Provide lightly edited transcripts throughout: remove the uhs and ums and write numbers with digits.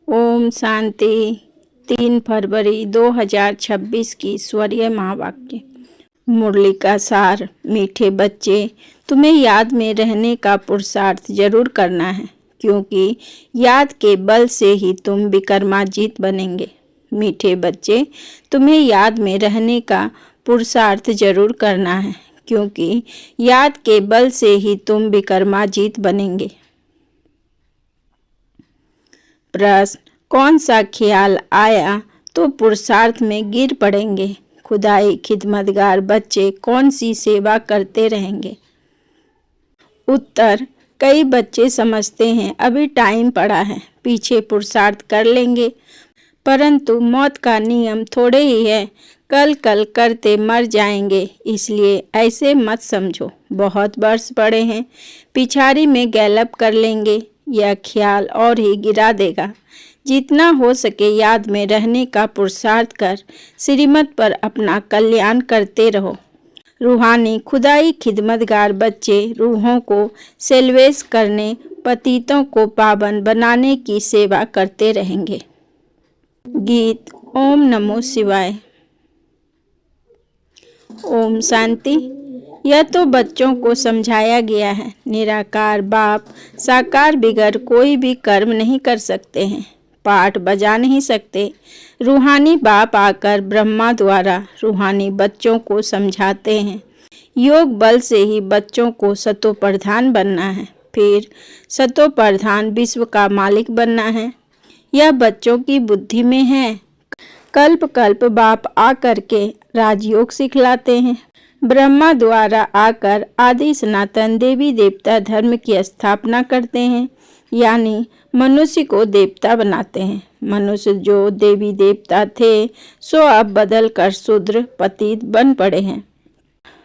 ओम शांति। 3 फरवरी 2026 की स्वरीय महावाक्य। मुरली का सार। मीठे बच्चे, तुम्हें याद में रहने का पुरुषार्थ जरूर करना है, क्योंकि याद के बल से ही तुम विक्रमाजीत बनेंगे। मीठे बच्चे, तुम्हें याद में रहने का पुरुषार्थ जरूर करना है, क्योंकि याद के बल से ही तुम विक्रमाजीत बनेंगे। प्रश्न: कौन सा ख्याल आया तो पुरुषार्थ में गिर पड़ेंगे? खुदाई खिदमतगार बच्चे कौन सी सेवा करते रहेंगे? उत्तर: कई बच्चे समझते हैं अभी टाइम पड़ा है, पीछे पुरुषार्थ कर लेंगे, परंतु मौत का नियम थोड़े ही है, कल कल करते मर जाएंगे, इसलिए ऐसे मत समझो। बहुत वर्ष पड़े हैं, पिछाड़ी में गैलप कर लेंगे, यह ख्याल और ही गिरा देगा। जितना हो सके याद में रहने का पुरुषार्थ कर श्रीमत पर अपना कल्याण करते रहो। रूहानी खुदाई खिदमतगार बच्चे रूहों को सेल्वेस करने, पतितों को पावन बनाने की सेवा करते रहेंगे। गीत। ओम नमो शिवाय। ओम शांति। यह तो बच्चों को समझाया गया है, निराकार बाप साकार बिगर कोई भी कर्म नहीं कर सकते हैं, पाठ बजा नहीं सकते। रूहानी बाप आकर ब्रह्मा द्वारा रूहानी बच्चों को समझाते हैं। योग बल से ही बच्चों को सतो प्रधान बनना है, फिर सतो प्रधान विश्व का मालिक बनना है। यह बच्चों की बुद्धि में है। कल्प कल्प बाप आकर के राजयोग सिखलाते हैं। ब्रह्मा द्वारा आकर आदि सनातन देवी देवता धर्म की स्थापना करते हैं, यानी मनुष्य को देवता बनाते हैं। मनुष्य जो देवी देवता थे सो अब बदल कर शूद्र पतित बन पड़े हैं।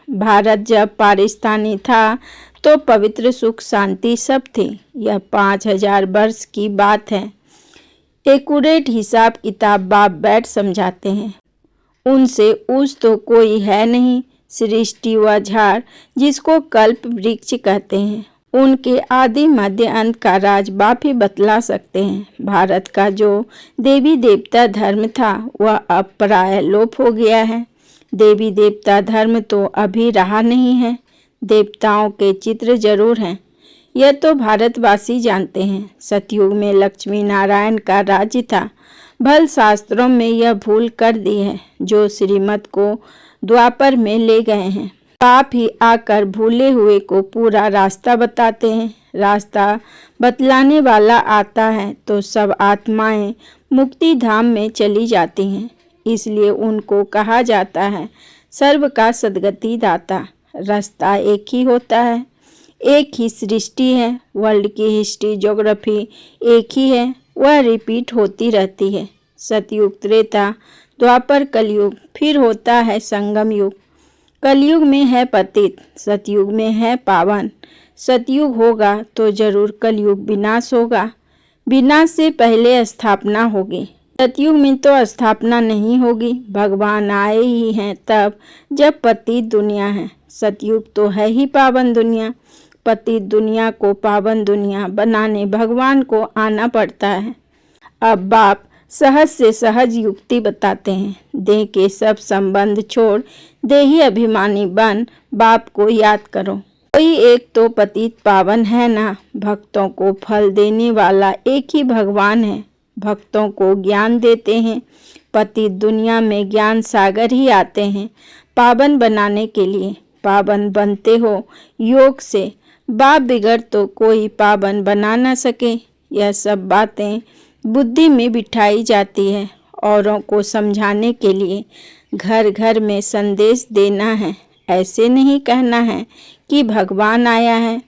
भारत जब पाकिस्तानी था तो पवित्र सुख शांति सब थी। यह 5000 वर्ष की बात है। एक्यूरेट हिसाब किताब बाप बैठ समझाते हैं। उनसे ऊस तो कोई है नहीं। सृष्टि व झाड़ जिसको कल्प वृक्ष कहते हैं, उनके आदि मध्य अंत का राज बाप ही बतला सकते हैं। भारत का जो देवी देवता धर्म था वह अब प्राय लोप हो गया है। देवी देवता धर्म तो अभी रहा नहीं है। देवताओं के चित्र जरूर हैं, यह तो भारतवासी जानते हैं। सतयुग में लक्ष्मी नारायण का राज्य था। भल शास्त्रों में यह भूल कर दी है, जो श्रीमत को द्वापर में ले गए हैं। पाप ही आकर भूले हुए को पूरा रास्ता बताते हैं। रास्ता बतलाने वाला आता है तो सब आत्माएं मुक्ति धाम में चली जाती हैं। इसलिए उनको कहा जाता है सर्व का सद्गति दाता। रास्ता एक ही होता है, एक ही सृष्टि है। वर्ल्ड की हिस्ट्री ज्योग्राफी एक ही है, वह रिपीट होती रहती है। सतयुग त्रेता द्वापर कलयुग, फिर होता है संगम युग। कलयुग में है पतित, सतयुग में है पावन। सतयुग होगा तो जरूर कलयुग विनाश होगा। विनाश से पहले स्थापना होगी। सतयुग में तो स्थापना नहीं होगी, भगवान आए ही हैं तब जब पतित दुनिया है। सतयुग तो है ही पावन दुनिया। पतित दुनिया को पावन दुनिया बनाने भगवान को आना पड़ता है। अब बाप सहज से सहज युक्ति बताते हैं। देह के सब संबंध छोड़ देही अभिमानी बन बाप को याद करो। कोई एक तो पतित पावन है ना। भक्तों को फल देने वाला एक ही भगवान है। भक्तों को ज्ञान देते हैं। पतित दुनिया में ज्ञान सागर ही आते हैं पावन बनाने के लिए। पावन बनते हो योग से, बाप बिगड़ तो कोई पावन बना न सके। यह सब बातें बुद्धि में बिठाई जाती है। औरों को समझाने के लिए घर घर में संदेश देना है। ऐसे नहीं कहना है कि भगवान आया है।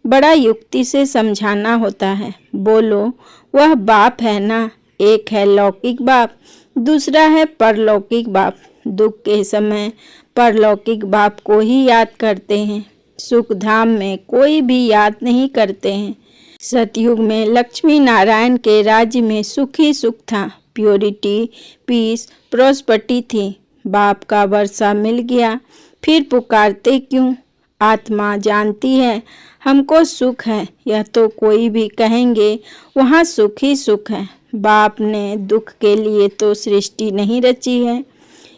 बड़ा युक्ति से समझाना होता है। बोलो वह बाप है ना, एक है लौकिक बाप, दूसरा है परलौकिक बाप। दुख के समय परलौकिक बाप को ही याद करते हैं, सुख धाम में कोई भी याद नहीं करते हैं। सतयुग में लक्ष्मी नारायण के राज्य में सुख ही सुख था। प्योरिटी, पीस, प्रॉस्पेरिटी थी। बाप का वर्षा मिल गया, फिर पुकारते क्यों? आत्मा जानती है हमको सुख है, यह तो कोई भी कहेंगे वहाँ सुख ही सुख है। बाप ने दुख के लिए तो सृष्टि नहीं रची है,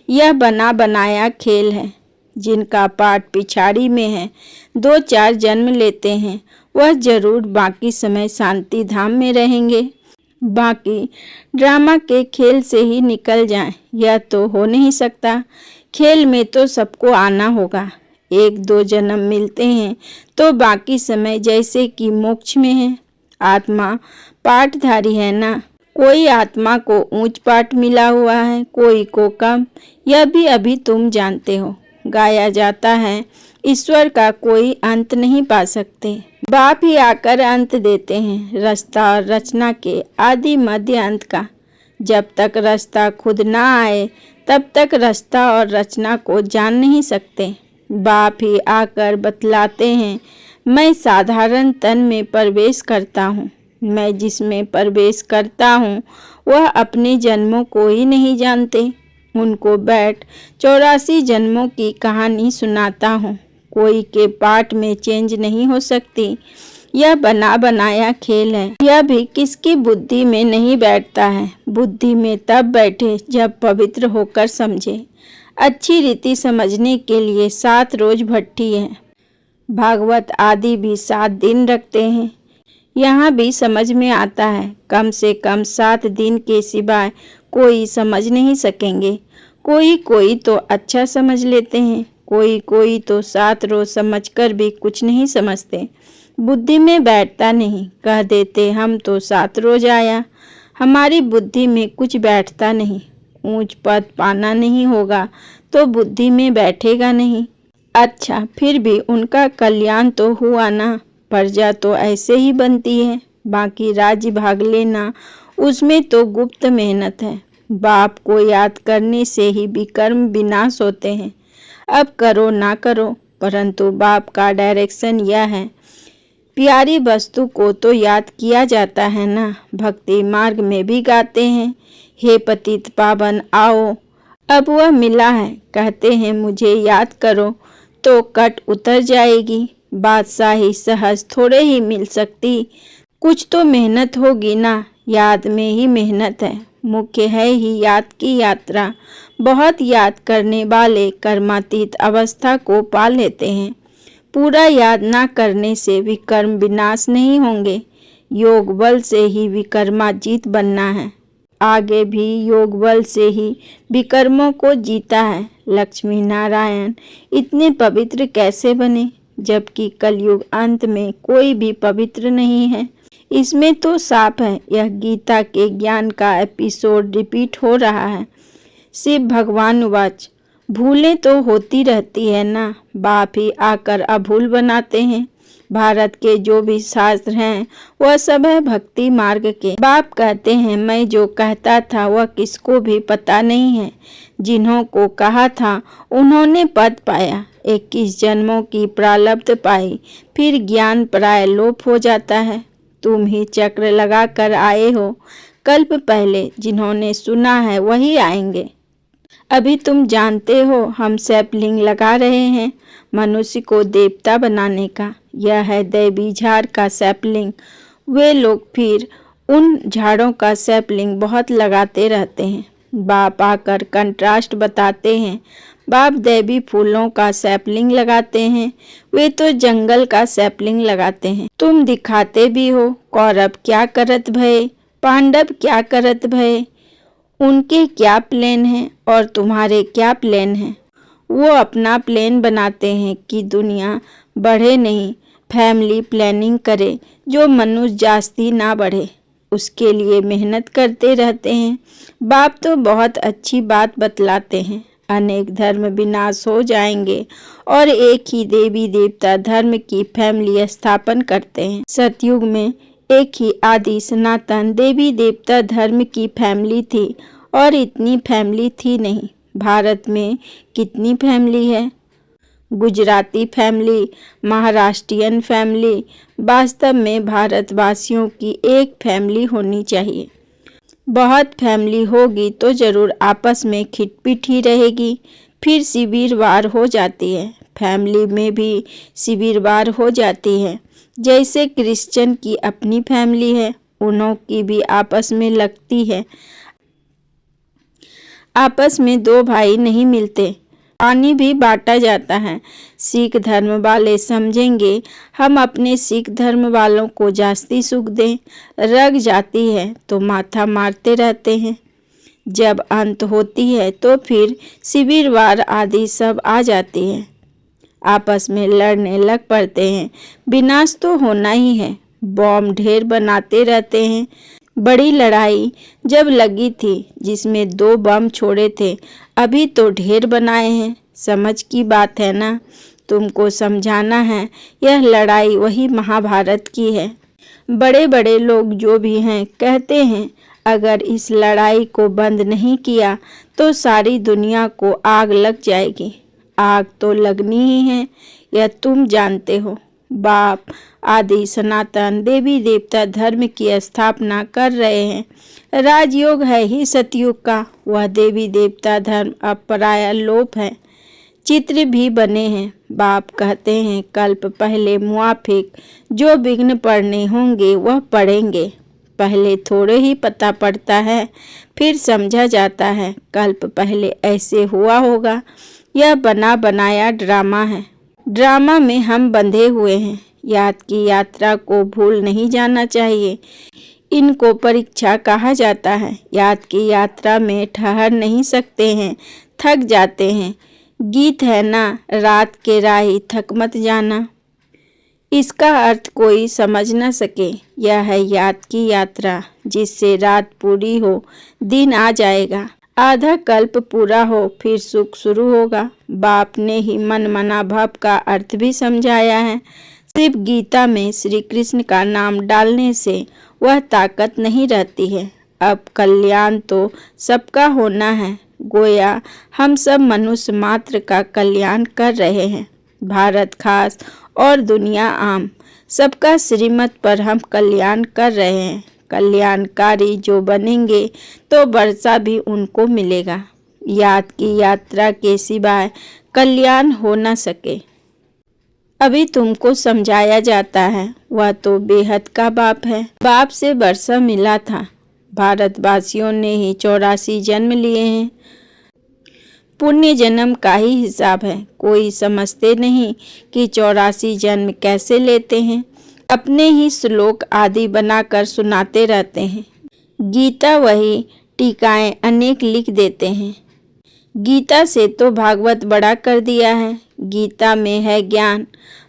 यह बना बनाया खेल है। जिनका पाठ पिछाड़ी में है, 2-4 जन्म लेते हैं, वह जरूर बाकी समय शांति धाम में रहेंगे। बाकी ड्रामा के खेल से ही निकल जाएं, यह तो हो नहीं सकता। खेल में तो सबको आना होगा। 1-2 जन्म मिलते हैं तो बाकी समय जैसे कि मोक्ष में है। आत्मा पाठधारी है ना। कोई आत्मा को ऊंच पाठ मिला हुआ है, कोई को कम, यह भी अभी तुम जानते हो। गाया जाता है, ईश्वर का कोई अंत नहीं पा सकते, बाप ही आकर अंत देते हैं, रास्ता और रचना के आदि मध्य अंत का। जब तक रास्ता खुद ना आए तब तक रास्ता और रचना को जान नहीं सकते। बाप ही आकर बतलाते हैं, मैं साधारण तन में प्रवेश करता हूँ। मैं जिसमें प्रवेश करता हूँ वह अपने जन्मों को ही नहीं जानते। उनको बैठ 84 जन्मों की कहानी सुनाता हूँ। कोई के पाठ में चेंज नहीं हो सकती। यह बना बनाया खेल है। यह भी किसकी बुद्धि में नहीं बैठता है। बुद्धि में तब बैठे जब पवित्र होकर समझे। अच्छी रीति समझने के लिए 7 रोज भट्टी है। भागवत आदि भी 7 दिन रखते हैं। यहाँ भी समझ में आता है, कम से कम 7 दिन के सिवाय कोई समझ नहीं सकेंगे। कोई तो अच्छा समझ लेते हैं, कोई तो 7 रोज समझकर भी कुछ नहीं समझते। बुद्धि में बैठता नहीं। कह देते हम तो 7 रोज आया। हमारी बुद्धि में कुछ बैठता नहीं। ऊंच पद पाना नहीं होगा तो बुद्धि में बैठेगा नहीं। अच्छा, फिर भी उनका कल्याण तो हुआ ना। प्रजा तो ऐसे ही बनती है। बाकी राज्य भाग लेना, उसमें तो गुप्त मेहनत है। बाप को याद करने से ही विकर्म विनाश होते हैं। अब करो ना करो, परंतु बाप का डायरेक्शन यह है। प्यारी वस्तु को तो याद किया जाता है ना। भक्ति मार्ग में भी गाते हैं, हे पतित पावन आओ। अब वह मिला है, कहते हैं मुझे याद करो तो कट उतर जाएगी। बादशाही सहज थोड़े ही मिल सकती, कुछ तो मेहनत होगी ना। याद में ही मेहनत है। मुख्य है ही याद की यात्रा। बहुत याद करने वाले कर्मातीत अवस्था को पा लेते हैं। पूरा याद ना करने से विकर्म विनाश नहीं होंगे। योग बल से ही विकर्माजीत बनना है। आगे भी योग बल से ही विकर्मों को जीता है। लक्ष्मी नारायण इतने पवित्र कैसे बने, जबकि कलयुग अंत में कोई भी पवित्र नहीं है। इसमें तो साफ है। यह गीता के ज्ञान का एपिसोड रिपीट हो रहा है। शिव भगवान वाच, भूलें तो होती रहती है ना। बाप ही आकर अभूल बनाते हैं। भारत के जो भी शास्त्र हैं वह सब है भक्ति मार्ग के। बाप कहते हैं, मैं जो कहता था वह किसको भी पता नहीं है। जिन्हों को कहा था उन्होंने पद पाया। 21 जन्मों की प्रारब्ध पाई, फिर ज्ञान प्राय लोप हो जाता है। तुम ही चक्र लगा कर आए हो। कल्प पहले जिन्होंने सुना है वही आएंगे। अभी तुम जानते हो हम सैपलिंग लगा रहे हैं मनुष्य को देवता बनाने का। यह है दैवी झाड़ का सैपलिंग। वे लोग फिर उन झाड़ों का सैपलिंग बहुत लगाते रहते हैं। बाप आकर कंट्रास्ट बताते हैं। बाप दैवी फूलों का सैपलिंग लगाते हैं, वे तो जंगल का सैपलिंग लगाते हैं। तुम दिखाते भी हो। कौरव क्या करत भय, पांडव क्या करत भय। उनके क्या प्लान है और तुम्हारे क्या प्लान है। वो अपना प्लान बनाते हैं कि दुनिया बढ़े नहीं, फैमिली प्लानिंग करे, जो मनुष्य जास्ती ना बढ़े, उसके लिए मेहनत करते रहते हैं। बाप तो बहुत अच्छी बात बतलाते हैं। अनेक धर्म विनाश हो जाएंगे और एक ही देवी देवता धर्म की फैमिली स्थापन करते हैं। सतयुग में एक ही आदि सनातन देवी देवता धर्म की फैमिली थी और इतनी फैमिली थी नहीं। भारत में कितनी फैमिली है। Gujarati family, Maharashtrian family. वास्तव में भारतवासियों की एक फैमिली होनी चाहिए। बहुत फैमिली होगी तो ज़रूर आपस में खिटपिट ही रहेगी, फिर शिविरवार हो जाती है। फैमिली में भी शिविरवार हो जाती है। जैसे क्रिश्चियन की अपनी फैमिली है, उन्हों की भी आपस में लगती है। आपस में दो भाई नहीं मिलते, पानी भी बांटा जाता है। सिख धर्म वाले समझेंगे हम अपने सिख धर्म वालों को जास्ती सुख दें, रग जाती है तो माथा मारते रहते हैं। जब अंत होती है तो फिर शिविरवार आदि सब आ जाती है, आपस में लड़ने लग पड़ते हैं। विनाश तो होना ही है, बॉम्ब ढेर बनाते रहते हैं। बड़ी लड़ाई जब लगी थी जिसमें 2 बम छोड़े थे, अभी तो ढेर बनाए हैं। समझ की बात है ना, तुमको समझाना है। यह लड़ाई वही महाभारत की है। बड़े बड़े लोग जो भी हैं कहते हैं अगर इस लड़ाई को बंद नहीं किया तो सारी दुनिया को आग लग जाएगी। आग तो लगनी ही है, यह तुम जानते हो। बाप आदि सनातन देवी देवता धर्म की स्थापना कर रहे हैं। राजयोग है ही सतयुग का, वह देवी देवता धर्म अब पराया लोप है। चित्र भी बने हैं। बाप कहते हैं कल्प पहले मुआफिक जो विघ्न पड़ने होंगे वह पड़ेंगे। पहले थोड़े ही पता पड़ता है, फिर समझा जाता है कल्प पहले ऐसे हुआ होगा। यह बना बनाया ड्रामा है। ड्रामा में हम बंधे हुए हैं। याद की यात्रा को भूल नहीं जाना चाहिए। इनको परीक्षा कहा जाता है। याद की यात्रा में ठहर नहीं सकते हैं, थक जाते हैं। गीत है ना, रात के राही थक मत जाना। इसका अर्थ कोई समझ न सके। यह है याद की यात्रा, जिससे रात पूरी हो दिन आ जाएगा। आधा कल्प पूरा हो फिर सुख शुरू होगा। बाप ने ही मन मना भव का अर्थ भी समझाया है। सिर्फ गीता में श्री कृष्ण का नाम डालने से वह ताकत नहीं रहती है। अब कल्याण तो सबका होना है। गोया हम सब मनुष्य मात्र का कल्याण कर रहे हैं। भारत खास और दुनिया आम, सबका श्रीमत पर हम कल्याण कर रहे हैं। कल्याणकारी जो बनेंगे तो वर्षा भी उनको मिलेगा। याद की यात्रा के सिवाय कल्याण हो न सके। अभी तुमको समझाया जाता है, वह तो बेहद का बाप है। बाप से वर्षा मिला था। भारतवासियों ने ही 84 जन्म लिए हैं। पुण्य जन्म का ही हिसाब है। कोई समझते नहीं कि 84 जन्म कैसे लेते हैं। अपने ही श्लोक आदि बनाकर सुनाते रहते हैं। गीता वही, टीकाएं अनेक लिख देते हैं। गीता से तो भागवत बड़ा कर दिया है। गीता में है ज्ञान,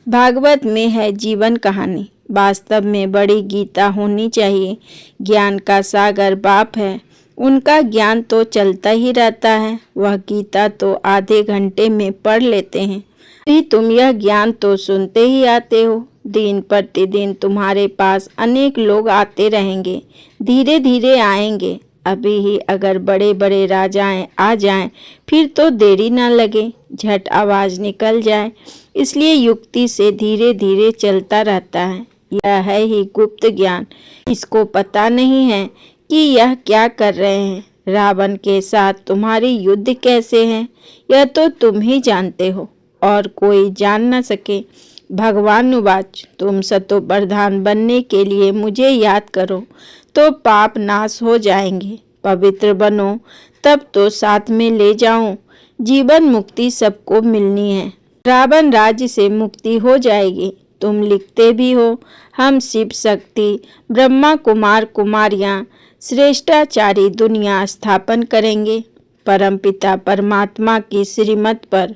भागवत में है जीवन कहानी। वास्तव में बड़ी गीता होनी चाहिए। ज्ञान का सागर बाप है, उनका ज्ञान तो चलता ही रहता है। वह गीता तो आधे घंटे में पढ़ लेते हैं। अभी तुम यह ज्ञान तो सुनते ही आते हो। दिन प्रतिदिन तुम्हारे पास अनेक लोग आते रहेंगे, धीरे धीरे आएंगे। अभी ही अगर बड़े बड़े राजाएं आ जाएं, फिर तो देरी ना लगे, झट आवाज़ निकल जाए। इसलिए युक्ति से धीरे धीरे चलता रहता है। यह है ही गुप्त ज्ञान। इसको पता नहीं है कि यह क्या कर रहे हैं। रावण के साथ तुम्हारी युद्ध कैसे है, यह तो तुम ही जानते हो और कोई जान न सके। भगवान उवाच, तुम सतो प्रधान बनने के लिए मुझे याद करो तो पाप नाश हो जाएंगे। पवित्र बनो तब तो साथ में ले जाऊं। जीवन मुक्ति सबको मिलनी है। रावण राज्य से मुक्ति हो जाएगी। तुम लिखते भी हो, हम शिव शक्ति ब्रह्मा कुमार कुमारियां श्रेष्ठाचारी दुनिया स्थापन करेंगे। परमपिता परमात्मा की श्रीमत पर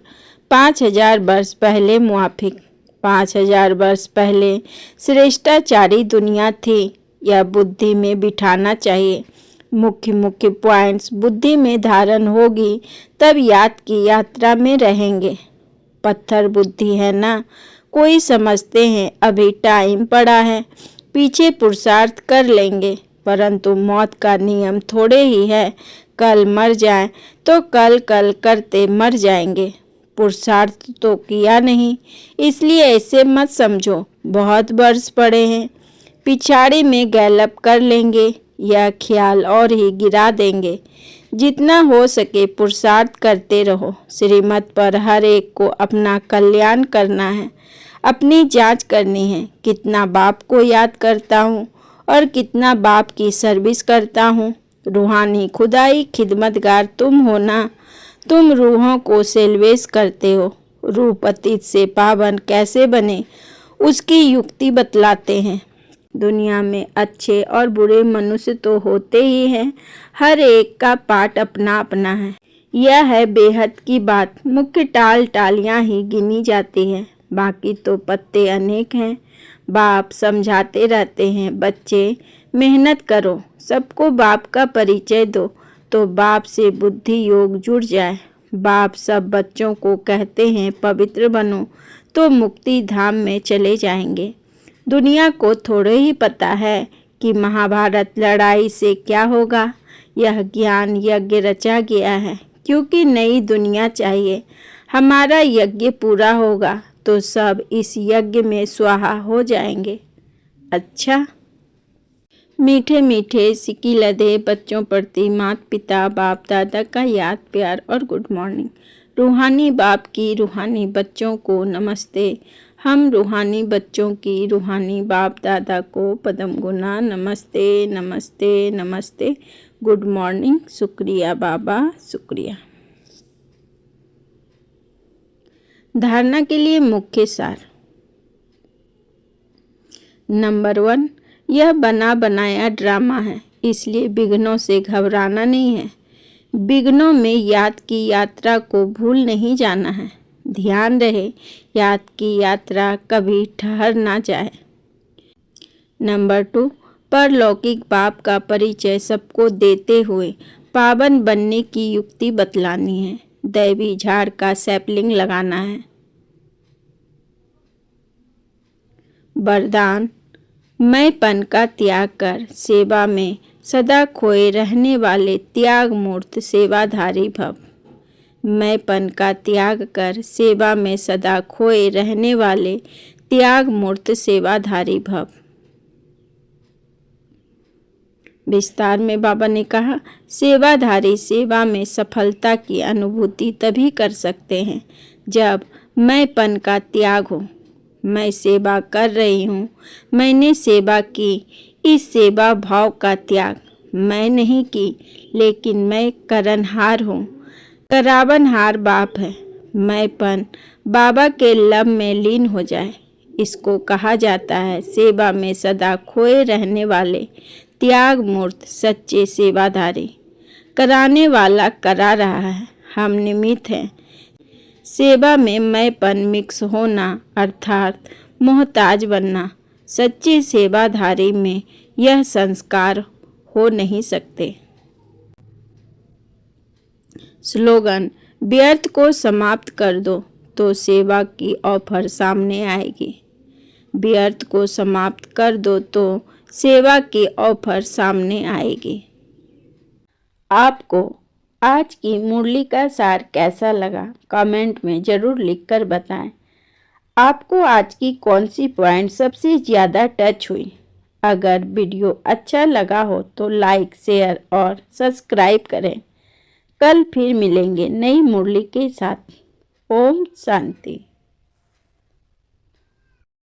5000 वर्ष पहले मुआफिक 5000 वर्ष पहले श्रेष्ठाचारी दुनिया थी। यह बुद्धि में बिठाना चाहिए। मुख्य मुख्य पॉइंट्स बुद्धि में धारण होगी तब याद की यात्रा में रहेंगे। पत्थर बुद्धि है ना, कोई समझते हैं अभी टाइम पड़ा है, पीछे पुरुषार्थ कर लेंगे। परंतु मौत का नियम थोड़े ही है। कल मर जाए तो कल कल करते मर जाएंगे। पुरुषार्थ तो किया नहीं, इसलिए ऐसे मत समझो बहुत वर्ष पड़े हैं। पिछाड़ी में गैलप कर लेंगे, यह ख्याल और ही गिरा देंगे। जितना हो सके पुरुषार्थ करते रहो। श्रीमत पर हर एक को अपना कल्याण करना है। अपनी जांच करनी है, कितना बाप को याद करता हूँ और कितना बाप की सर्विस करता हूँ। रूहानी खुदाई खिदमतगार तुम हो ना, तुम रूहों को सेल्वेस करते हो। रूह पतित से पावन कैसे बने उसकी युक्ति बतलाते हैं। दुनिया में अच्छे और बुरे मनुष्य तो होते ही हैं, हर एक का पाठ अपना अपना है। यह है बेहद की बात। मुख्य टालियाँ ही गिनी जाती हैं, बाकी तो पत्ते अनेक हैं। बाप समझाते रहते हैं, बच्चे मेहनत करो, सबको बाप का परिचय दो तो बाप से बुद्धि योग जुड़ जाए। बाप सब बच्चों को कहते हैं पवित्र बनो तो मुक्ति धाम में चले जाएंगे। दुनिया को थोड़े ही पता है कि महाभारत लड़ाई से क्या होगा। यह ज्ञान यज्ञ रचा गया है क्योंकि नई दुनिया चाहिए। हमारा यज्ञ पूरा होगा तो सब इस यज्ञ में स्वाहा हो जाएंगे। अच्छा, मीठे मीठे सिक्की लदे बच्चों प्रति माता पिता बाप दादा का याद प्यार और गुड मॉर्निंग। रूहानी बाप की रूहानी बच्चों को नमस्ते। हम रूहानी बच्चों की रूहानी बाप दादा को पदम गुना नमस्ते नमस्ते नमस्ते। Good morning. शुक्रिया बाबा, शुक्रिया। धारणा के लिए मुख्य सार। नंबर 1, यह बना बनाया ड्रामा है, इसलिए विघ्नों से घबराना नहीं है। विघ्नों में याद की यात्रा को भूल नहीं जाना है। ध्यान रहे याद की यात्रा कभी ठहर ना जाए। नंबर 2, परलौकिक बाप का परिचय सबको देते हुए पावन बनने की युक्ति बतलानी है। दैवी झाड़ का सैपलिंग लगाना है। वरदान, मैंपन का त्याग कर सेवा में सदा खोए रहने वाले त्याग मूर्त सेवाधारी भव। मैंपन का त्याग कर सेवा में सदा खोए रहने वाले त्याग मूर्त सेवाधारी भव। विस्तार में बाबा ने कहा, सेवाधारी सेवा में सफलता की अनुभूति तभी कर सकते हैं जब मैंपन का त्याग हो। मैं सेवा कर रही हूँ, मैंने सेवा की, इस सेवा भाव का त्याग मैं नहीं की, लेकिन मैं करनहार हूँ। करावनहार बाप है। मैंपन बाबा के लब में लीन हो जाए, इसको कहा जाता है सेवा में सदा खोए रहने वाले त्याग मूर्त सच्चे सेवाधारी। कराने वाला करा रहा है, हम निमित्त हैं। सेवा में मैंपन मिक्स होना अर्थात मोहताज बनना। सच्चे सेवाधारी में यह संस्कार हो नहीं सकते। स्लोगन, व्यर्थ को समाप्त कर दो तो सेवा की ऑफर सामने आएगी। व्यर्थ को समाप्त कर दो तो सेवा की ऑफर सामने आएगी। आपको आज की मुरली का सार कैसा लगा कमेंट में ज़रूर लिखकर बताएं। आपको आज की कौन सी पॉइंट सबसे ज़्यादा टच हुई। अगर वीडियो अच्छा लगा हो तो लाइक शेयर और सब्सक्राइब करें। कल फिर मिलेंगे नई मुरली के साथ। ओम शांति।